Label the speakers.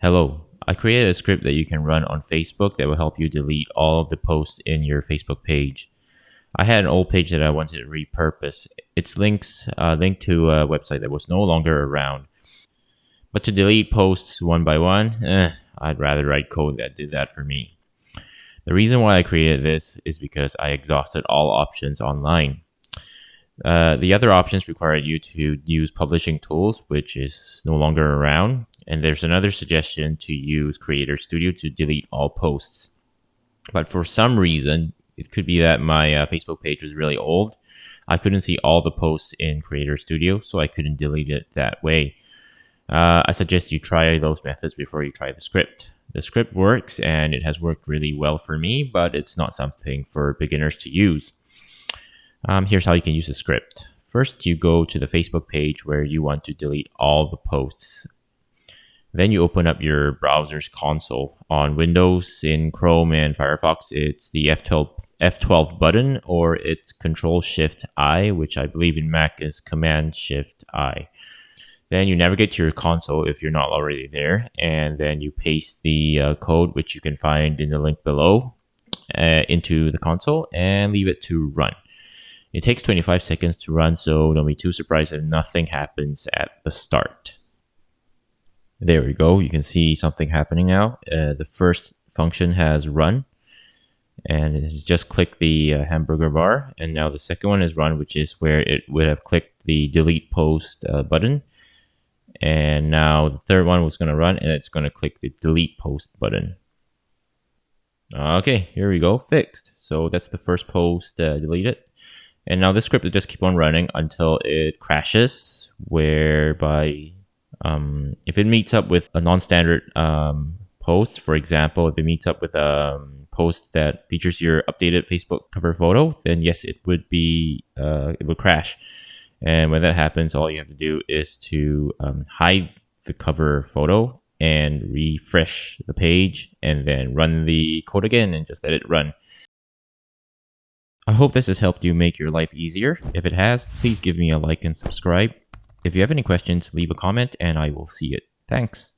Speaker 1: Hello, I created a script that you can run on Facebook that will help you delete all of the posts in your Facebook page. I had an old page that I wanted to repurpose. Its linked to a website that was no longer around. But to delete posts one by one, I'd rather write code that did that for me. The reason why I created this is because I exhausted all options online. The other options require you to use publishing tools, which is no longer around. And there's another suggestion to use Creator Studio to delete all posts. But for some reason, it could be that my Facebook page was really old. I couldn't see all the posts in Creator Studio, so I couldn't delete it that way. I suggest you try those methods before you try the script. The script works, and it has worked really well for me, but it's not something for beginners to use. Here's how you can use the script. First, you go to the Facebook page where you want to delete all the posts. Then you open up your browser's console. On Windows, in Chrome and Firefox, it's the F12 button, or it's Control-Shift-I, which I believe in Mac is Command-Shift-I. Then you navigate to your console if you're not already there, and then you paste the code, which you can find in the link below, into the console and leave it to run. It takes 25 seconds to run, so don't be too surprised if nothing happens at the start. There we go. You can see something happening now. The first function has run, and it has just clicked the hamburger bar. And now the second one is run, which is where it would have clicked the delete post button. And now the third one was going to run, and it's going to click the delete post button. Okay, here we go. Fixed. So that's the first post deleted. And now this script will just keep on running until it crashes, whereby if it meets up with a non-standard post, for example, if it meets up with a post that features your updated Facebook cover photo, then yes, it would crash. And when that happens, all you have to do is to hide the cover photo and refresh the page, and then run the code again and just let it run. I hope this has helped you make your life easier. If it has, please give me a like and subscribe. If you have any questions, leave a comment and I will see it. Thanks.